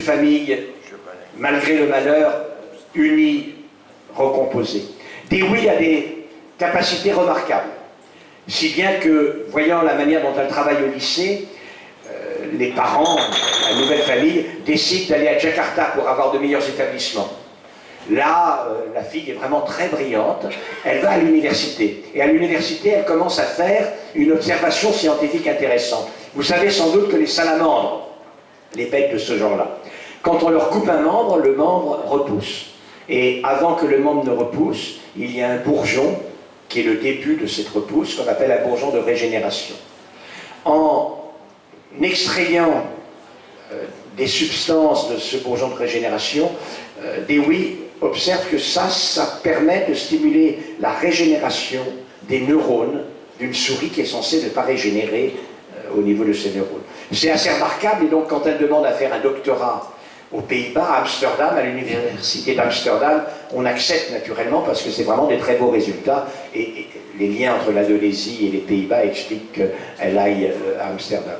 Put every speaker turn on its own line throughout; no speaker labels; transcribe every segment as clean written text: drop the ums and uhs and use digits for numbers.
famille, malgré le malheur, unie, recomposée. Dewey a des capacités remarquables, si bien que, voyant la manière dont elle travaille au lycée, les parents, la nouvelle famille, décident d'aller à Jakarta pour avoir de meilleurs établissements. Là, la fille est vraiment très brillante, elle va à l'université. Et à l'université, elle commence à faire une observation scientifique intéressante. Vous savez sans doute que les salamandres, les bêtes de ce genre-là, quand on leur coupe un membre, le membre repousse. Et avant que le membre ne repousse, il y a un bourgeon, qui est le début de cette repousse, qu'on appelle un bourgeon de régénération. En extrayant des substances de ce bourgeon de régénération, Dewey observe que ça permet de stimuler la régénération des neurones d'une souris qui est censée ne pas régénérer au niveau de ses neurones. C'est assez remarquable, et donc quand elle demande à faire un doctorat aux Pays-Bas, à Amsterdam, à l'université d'Amsterdam, on accepte naturellement parce que c'est vraiment des très beaux résultats, et les liens entre l'Indonésie et les Pays-Bas expliquent qu'elle aille à Amsterdam.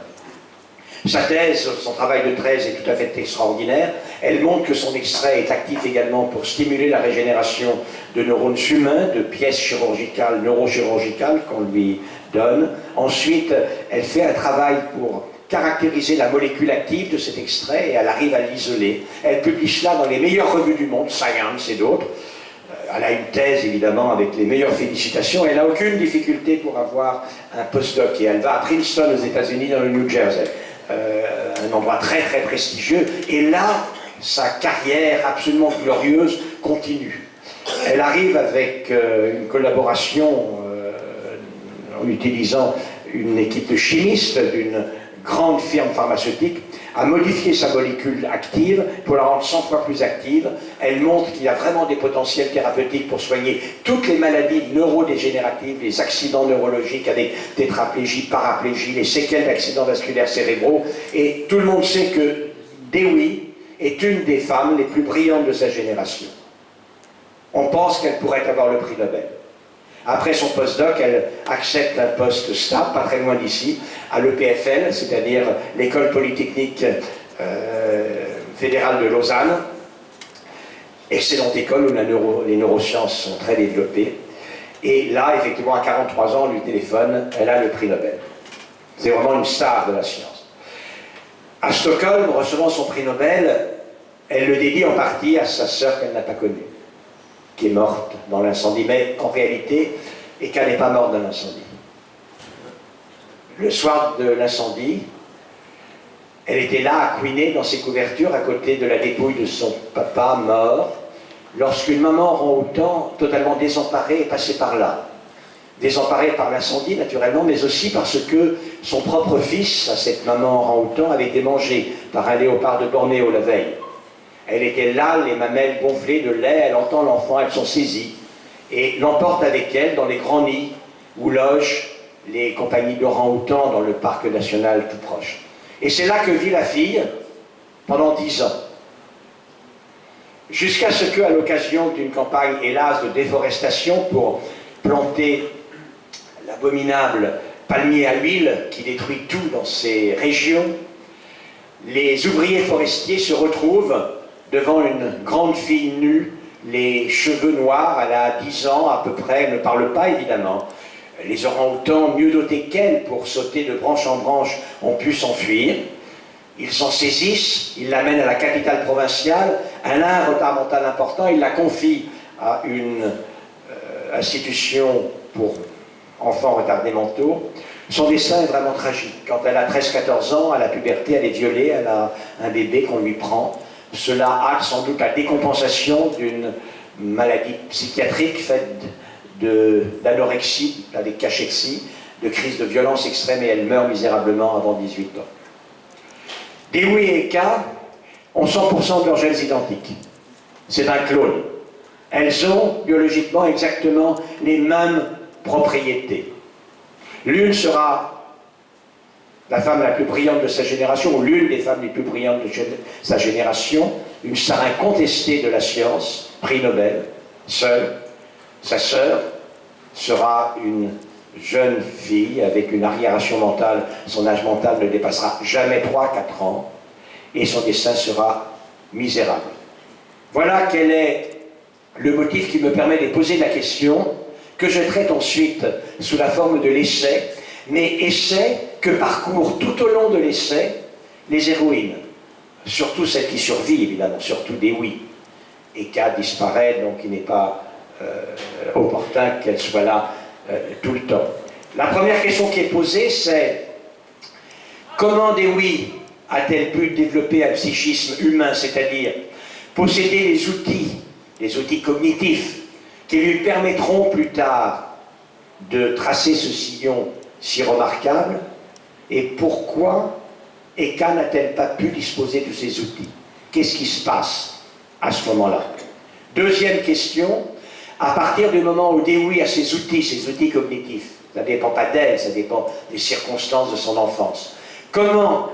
Sa thèse, son travail de thèse est tout à fait extraordinaire. Elle montre que son extrait est actif également pour stimuler la régénération de neurones humains, de pièces chirurgicales, neurochirurgicales qu'on lui donne. Ensuite, elle fait un travail pour caractériser la molécule active de cet extrait et elle arrive à l'isoler. Elle publie cela dans les meilleures revues du monde, Science et d'autres. Elle a une thèse, évidemment, avec les meilleures félicitations. Elle n'a aucune difficulté pour avoir un postdoc et elle va à Princeton, aux États-Unis, dans le New Jersey. Un endroit très très prestigieux, et là, sa carrière absolument glorieuse continue. Elle arrive avec une collaboration en utilisant une équipe de chimistes d'une grande firme pharmaceutique, à modifier sa molécule active pour la rendre 100 fois plus active. Elle montre qu'il y a vraiment des potentiels thérapeutiques pour soigner toutes les maladies neurodégénératives, les accidents neurologiques avec tétraplégie, paraplégie, les séquelles d'accidents vasculaires cérébraux. Et tout le monde sait que Dewey est une des femmes les plus brillantes de sa génération. On pense qu'elle pourrait avoir le prix Nobel. Après son postdoc, elle accepte un poste stable, pas très loin d'ici, à l'EPFL, c'est-à-dire l'école polytechnique fédérale de Lausanne. Excellente école où les neurosciences sont très développées. Et là, effectivement, à 43 ans, on lui téléphone, elle a le prix Nobel. C'est vraiment une star de la science. À Stockholm, recevant son prix Nobel, elle le dédie en partie à sa sœur qu'elle n'a pas connue, qui est morte dans l'incendie, mais en réalité, Eka n'est pas morte dans l'incendie. Le soir de l'incendie, elle était là, accoinée dans ses couvertures, à côté de la dépouille de son papa mort, lorsqu'une maman orang-outan, totalement désemparée, est passée par là. Désemparée par l'incendie, naturellement, mais aussi parce que son propre fils, à cette maman orang-outan, avait été mangé par un léopard de Bornéo la veille. Elle était là, les mamelles gonflées de lait, elle entend l'enfant, elles sont saisies, et l'emporte avec elle dans les grands nids où logent les compagnies d'orang-outans dans le parc national tout proche. Et c'est là que vit la fille pendant 10 ans. Jusqu'à ce qu'à l'occasion d'une campagne, hélas, de déforestation pour planter l'abominable palmier à huile qui détruit tout dans ces régions, les ouvriers forestiers se retrouvent devant une grande fille nue, les cheveux noirs, elle a 10 ans à peu près, elle ne parle pas évidemment. Les orang-outans, mieux dotés qu'elle pour sauter de branche en branche, ont pu s'enfuir. Ils s'en saisissent, ils l'amènent à la capitale provinciale, elle a un retard mental important, ils la confient à une institution pour enfants retardés mentaux. Son destin est vraiment tragique. Quand elle a 13-14 ans, à la puberté, elle est violée, elle a un bébé qu'on lui prend. Cela acte sans doute la décompensation d'une maladie psychiatrique faite d'anorexie, avec cachexie, de crise de violence extrême, et elle meurt misérablement avant 18 ans. Dewey et Eka ont 100% de leurs gènes identiques. C'est un clone. Elles ont biologiquement exactement les mêmes propriétés. L'une sera la femme la plus brillante de sa génération, ou l'une des femmes les plus brillantes de sa génération, une star incontestée de la science, prix Nobel, seule. Sa sœur sera une jeune fille avec une arriération mentale, son âge mental ne dépassera jamais 3-4 ans, et son destin sera misérable. Voilà quel est le motif qui me permet de poser la question que je traite ensuite sous la forme de l'essai, mais essai que parcourent tout au long de l'essai les héroïnes, surtout celles qui survivent, évidemment, surtout Dewey. Eka disparaît, donc il n'est pas opportun qu'elle soit là tout le temps. La première question qui est posée, c'est comment Dewey a-t-elle pu développer un psychisme humain, c'est-à-dire posséder les outils cognitifs qui lui permettront plus tard de tracer ce sillon si remarquable, et pourquoi Eka n'a-t-elle pas pu disposer de ces outils? Qu'est-ce qui se passe à ce moment-là? Deuxième question, à partir du moment où Dewey a ses outils cognitifs, ça ne dépend pas d'elle, ça dépend des circonstances de son enfance, comment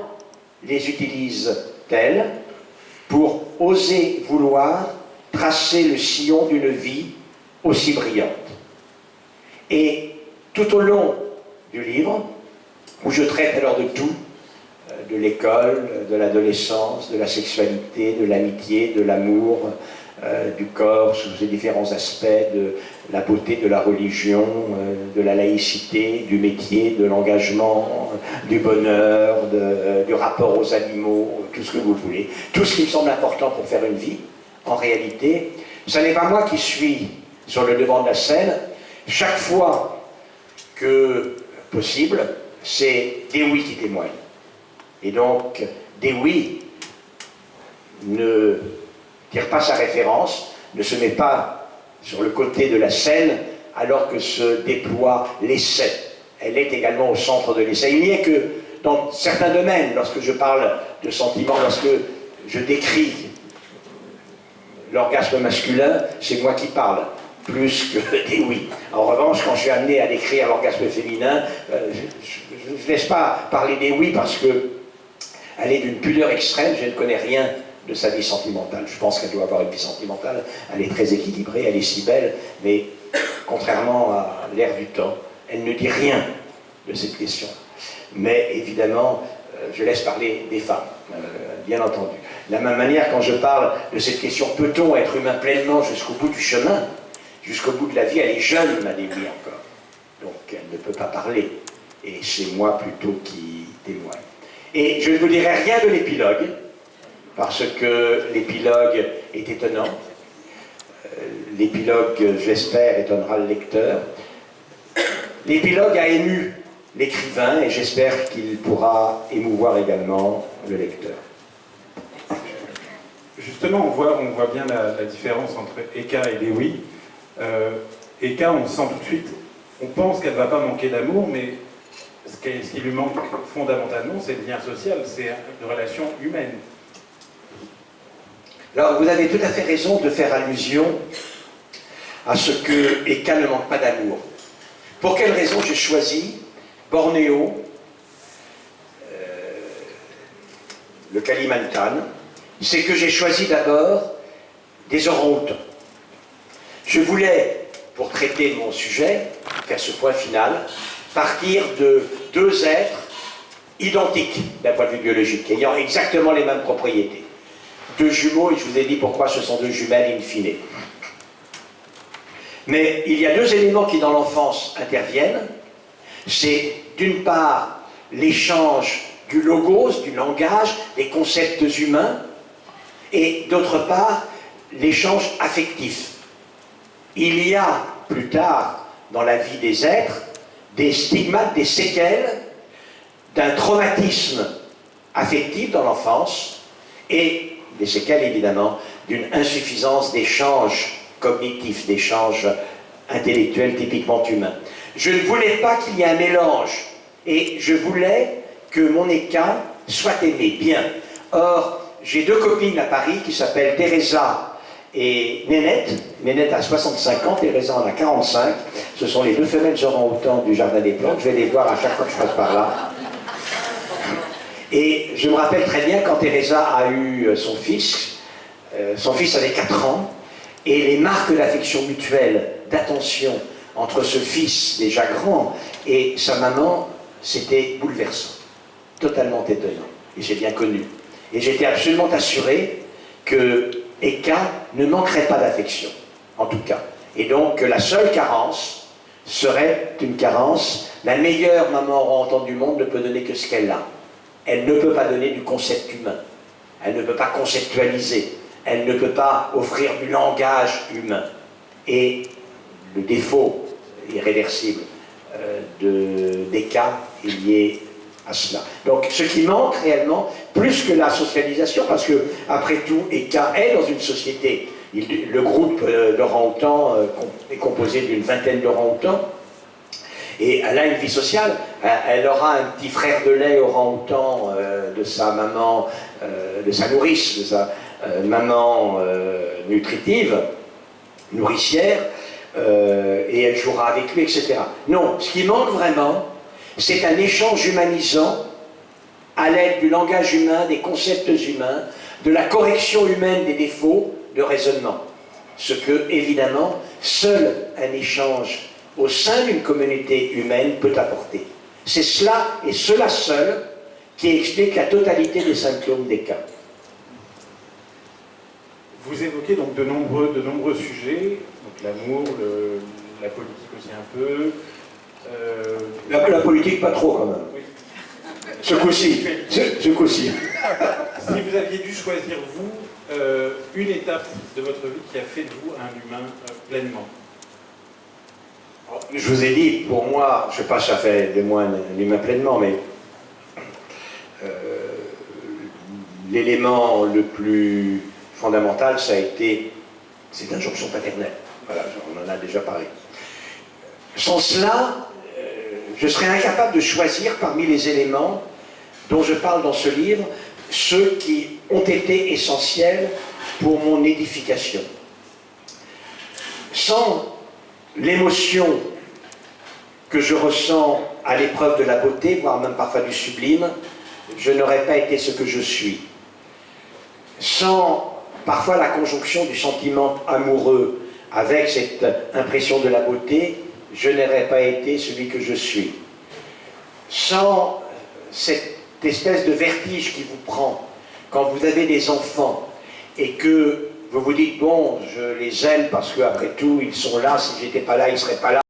les utilise-t-elle pour oser vouloir tracer le sillon d'une vie aussi brillante? Et tout au long du livre, où je traite alors de tout, de l'école, de l'adolescence, de la sexualité, de l'amitié, de l'amour, du corps sous ses différents aspects, de la beauté, de la religion, de la laïcité, du métier, de l'engagement, du bonheur, du rapport aux animaux, tout ce que vous voulez. Tout ce qui me semble important pour faire une vie, en réalité, ce n'est pas moi qui suis sur le devant de la scène. Chaque fois que possible, c'est Dewey qui témoigne. Et donc, Dewey ne tire pas sa référence, ne se met pas sur le côté de la scène alors que se déploie l'essai. Elle est également au centre de l'essai. Il n'y est que dans certains domaines, lorsque je parle de sentiments, lorsque je décris l'orgasme masculin, c'est moi qui parle, plus que Dewey. En revanche, quand je suis amené à décrire l'orgasme féminin, je ne laisse pas parler Dewey parce qu'elle est d'une pudeur extrême, je ne connais rien de sa vie sentimentale. Je pense qu'elle doit avoir une vie sentimentale, elle est très équilibrée, elle est si belle, mais contrairement à l'ère du temps, elle ne dit rien de cette question. Mais évidemment, je laisse parler des femmes, bien entendu. De la même manière, quand je parle de cette question, peut-on être humain pleinement jusqu'au bout du chemin, jusqu'au bout de la vie, elle est jeune, ma Dewey encore. Donc elle ne peut pas parler. Et c'est moi plutôt qui témoigne. Et je ne vous dirai rien de l'épilogue, parce que l'épilogue est étonnant. L'épilogue, j'espère, étonnera le lecteur. L'épilogue a ému l'écrivain et j'espère qu'il pourra émouvoir également le lecteur.
Justement, on voit bien la différence entre Eka et Dewey. Eka, on sent tout de suite, on pense qu'elle ne va pas manquer d'amour, mais ce qui lui manque fondamentalement, c'est le lien social, c'est une relation humaine.
Alors, vous avez tout à fait raison de faire allusion à ce que Eka ne manque pas d'amour. Pour quelle raison j'ai choisi Bornéo, le Kalimantan? C'est que j'ai choisi d'abord des orang-outans. Je voulais, pour traiter mon sujet, faire ce point final, partir de deux êtres identiques d'un point de vue biologique, ayant exactement les mêmes propriétés. Deux jumeaux, et je vous ai dit pourquoi ce sont deux jumelles in fine. Mais il y a deux éléments qui dans l'enfance interviennent. C'est d'une part l'échange du logos, du langage, des concepts humains, et d'autre part l'échange affectif. Il y a plus tard dans la vie des êtres des stigmates, des séquelles d'un traumatisme affectif dans l'enfance et des séquelles évidemment d'une insuffisance d'échange cognitif, d'échange intellectuel typiquement humain. Je ne voulais pas qu'il y ait un mélange et je voulais que mon Eka soit aimé bien. Or, j'ai deux copines à Paris qui s'appellent Teresa et Nénette. Nénette a 65 ans, Teresa en a 45. Ce sont les deux femelles orang-outans du Jardin des Plantes. Je vais les voir à chaque fois que je passe par là. Et je me rappelle très bien quand Teresa a eu son fils avait 4 ans, et les marques d'affection mutuelle, d'attention entre ce fils déjà grand et sa maman, c'était bouleversant, totalement étonnant. Et j'ai bien connu. Et j'étais absolument assuré que Eka ne manquerait pas d'affection, en tout cas. Et donc la seule carence serait une carence. La meilleure maman rentrante du monde ne peut donner que ce qu'elle a. Elle ne peut pas donner du concept humain. Elle ne peut pas conceptualiser. Elle ne peut pas offrir du langage humain. Et le défaut irréversible d'Eka est lié à cela. Donc ce qui manque réellement, plus que la socialisation, parce que après tout, Eka est dans une société. Le groupe d'orang-outans est composé d'une vingtaine d'orang-outans, et elle a une vie sociale. Elle aura un petit frère de lait orang-outan de sa maman, de sa nourrice, de sa maman nutritive, nourricière, et elle jouera avec lui, etc. Non, ce qui manque vraiment, c'est un échange humanisant à l'aide du langage humain, des concepts humains, de la correction humaine des défauts de raisonnement. Ce que, évidemment, seul un échange au sein d'une communauté humaine peut apporter. C'est cela et cela seul qui explique la totalité des symptômes d'Eka.
Vous évoquez donc de nombreux sujets, donc l'amour, la politique aussi un peu.
La politique, pas trop quand même.
Oui.
Ce coup-ci. Ce coup-ci.
Si vous aviez dû choisir, vous, une étape de votre vie qui a fait de vous un humain pleinement.
Je vous ai dit, pour moi, je ne sais pas si ça fait de moi un humain pleinement, mais l'élément le plus fondamental, ça a été cette injonction paternelle. Voilà, on en a déjà parlé. Sans cela, je serais incapable de choisir parmi les éléments dont je parle dans ce livre, ceux qui ont été essentiels pour mon édification. Sans l'émotion que je ressens à l'épreuve de la beauté, voire même parfois du sublime, je n'aurais pas été ce que je suis. Sans parfois la conjonction du sentiment amoureux avec cette impression de la beauté, je n'aurais pas été celui que je suis. Sans cette espèce de vertige qui vous prend quand vous avez des enfants et que vous vous dites, bon, je les aime parce qu'après tout, ils sont là, si j'étais pas là, ils ne seraient pas là.